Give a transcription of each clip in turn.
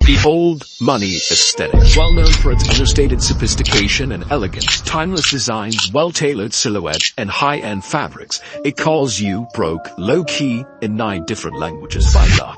The old money aesthetic, well known for its understated sophistication and elegance, timeless designs, well-tailored silhouettes, and high-end fabrics. It calls you broke, low-key, in 9 different languages. However,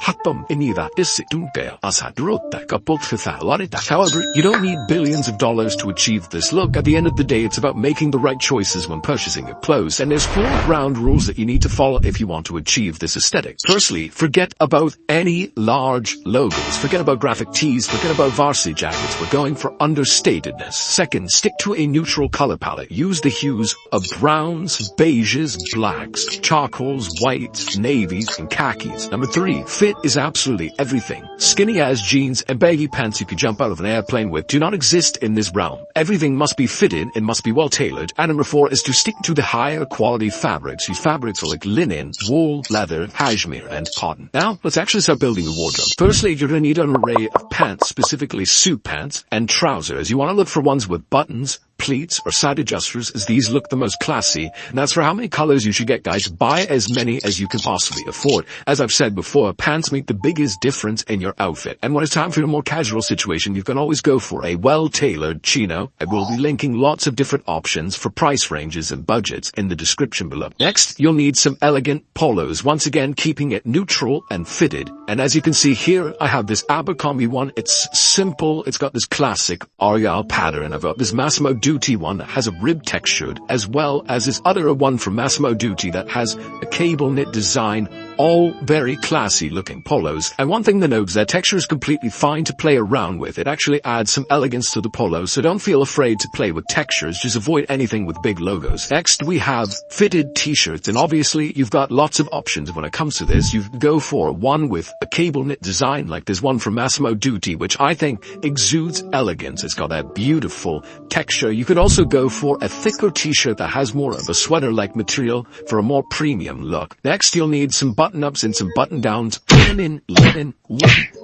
you don't need billions of dollars to achieve this look. At the end of the day, it's about making the right choices when purchasing your clothes, and there's 4 ground rules that you need to follow if you want to achieve this aesthetic. Firstly, forget about any large logos. Forget about graphic tees. Forget about varsity jackets. We're going for understatedness. Second, stick to a neutral color palette. Use the hues of browns, beiges, blacks, charcoals, whites, navies, and khakis. Number 3, fit is absolutely everything. Skinny-ass jeans and baggy pants you could jump out of an airplane with do not exist in this realm. Everything must be fitted, it must be well-tailored. And number 4 is to stick to the higher quality fabrics. These fabrics are like linen, wool, leather, cashmere, and cotton. Now, let's actually start building a wardrobe. Firstly, you're going to need an array of pants, specifically suit pants, and trousers. You want to look for ones with buttons, pleats, or side adjusters, as these look the most classy. And as for how many colors you should get, guys, buy as many as you can possibly afford. As I've said before, pants make the biggest difference in your outfit. And when it's time for a more casual situation, you can always go for a well-tailored chino. I will be linking lots of different options for price ranges and budgets in the description below. Next, you'll need some elegant polos, once again keeping it neutral and fitted. And as you can see here, I have this Abercrombie one. It's simple. It's got this classic Arial pattern. I've got this Massimo Dutti one that has a rib textured, as well as this other one from Massimo Dutti that has a cable knit design. All very classy looking polos. And one thing to note is that texture is completely fine to play around with. It actually adds some elegance to the polo, so don't feel afraid to play with textures. Just avoid anything with big logos. Next, we have fitted t-shirts, and obviously you've got lots of options when it comes to this. You go for one with a cable knit design, like this one from Massimo Dutti, which I think exudes elegance. It's got that beautiful texture. You could also go for a thicker t-shirt that has more of a sweater-like material for a more premium look. Next, you'll need some button-ups and some button-downs. Linen.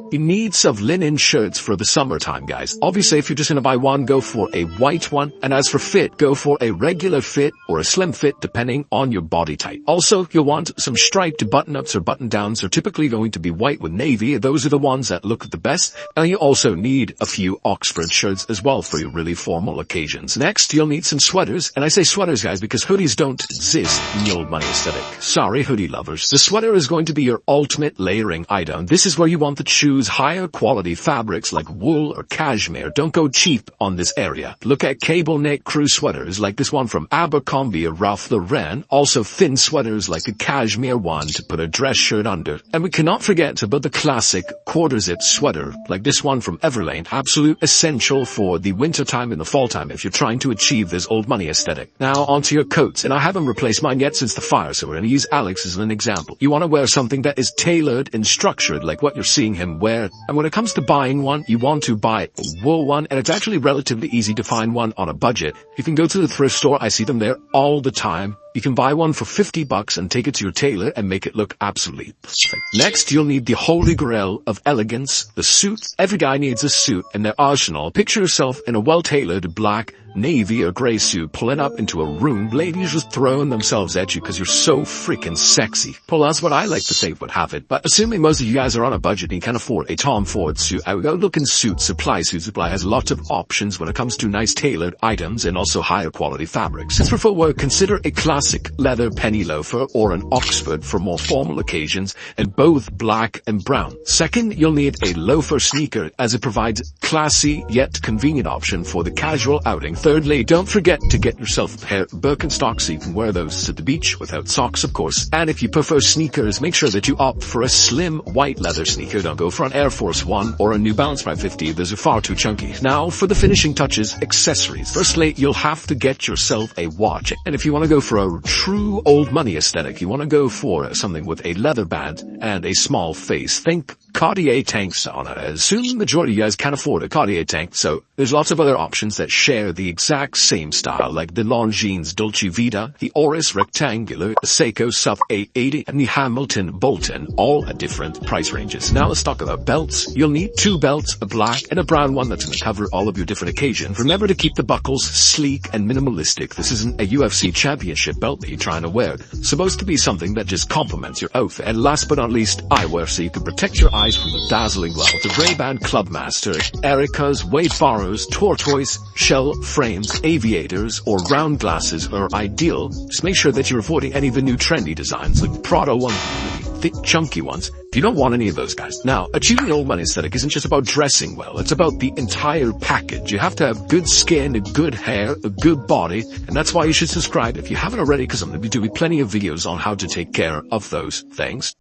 You need some linen shirts for the summertime, guys. Obviously, if you're just going to buy one, go for a white one. And as for fit, go for a regular fit or a slim fit, depending on your body type. Also, you'll want some striped button-ups or button-downs. They're typically going to be white with navy. Those are the ones that look the best. And you also need a few Oxford shirts as well for your really formal occasions. Next, you'll need some sweaters. And I say sweaters, guys, because hoodies don't exist in the old money aesthetic. Sorry, hoodie lovers. The sweater is going to be your ultimate layering item. This is where you want to choose higher quality fabrics like wool or cashmere. Don't go cheap on this area. Look at cable knit crew sweaters like this one from Abercrombie or Ralph Lauren. Also thin sweaters like a cashmere one to put a dress shirt under. And we cannot forget about the classic quarter zip sweater like this one from Everlane. Absolute essential for the winter time and the fall time if you're trying to achieve this old money aesthetic. Now onto your coats, and I haven't replaced mine yet since the fire, so we're going to use Alex as an example. You want to wear something that is tailored and structured like what you're seeing him wear. And when it comes to buying one, you want to buy a wool one, and it's actually relatively easy to find one on a budget. You can go to the thrift store. I see them there all the time. You can buy one for $50 and take it to your tailor and make it look absolutely perfect. Next, you'll need the holy grail of elegance, the suit. Every guy needs a suit in their arsenal. Picture yourself in a well-tailored black, navy, or gray suit, pulling up into a room. Ladies just throwing themselves at you because you're so freaking sexy. Well, that's what I like to say would have it. But assuming most of you guys are on a budget and you can afford a Tom Ford suit, I would go look in Suit Supply. Suit Supply has lots of options when it comes to nice tailored items and also higher quality fabrics. As for footwear, consider a classic leather penny loafer or an Oxford for more formal occasions, and both black and brown. Second, you'll need a loafer sneaker as it provides classy yet convenient option for the casual outing. Thirdly, don't forget to get yourself a pair of Birkenstocks so you can wear those to the beach without socks, of course. And if you prefer sneakers, make sure that you opt for a slim white leather sneaker. Don't go for an Air Force One or a New Balance 550. Those are far too chunky. Now, for the finishing touches, accessories. Firstly, you'll have to get yourself a watch. And if you want to go for a true old money aesthetic, you want to go for something with a leather band and a small face. Think Cartier tanks on it. Soon the majority of you guys can't afford a Cartier tank, so There's lots of other options that share the exact same style, like the Longines Dolce Vita, the Oris Rectangular, the Seiko Sub A80, and the Hamilton Bolton, all at different price ranges. Now let's talk about belts. You'll need 2 belts, a black and a brown one that's going to cover all of your different occasions. Remember to keep the buckles sleek and minimalistic. This isn't a UFC championship belt that you're trying to wear. It's supposed to be something that just complements your outfit. And last but not least, eyewear, so you can protect your eyes from the dazzling glow. The Ray-Ban Clubmaster, Erica's, Wayfarers, tortoise, shell frames, aviators, or round glasses are ideal. Just make sure that you're avoiding any of the new trendy designs, like Prada ones, the thick, chunky ones. You don't want any of those guys. Now, achieving old money aesthetic isn't just about dressing well. It's about the entire package. You have to have good skin, a good hair, a good body, and that's why you should subscribe if you haven't already, because I'm going to be doing plenty of videos on how to take care of those things.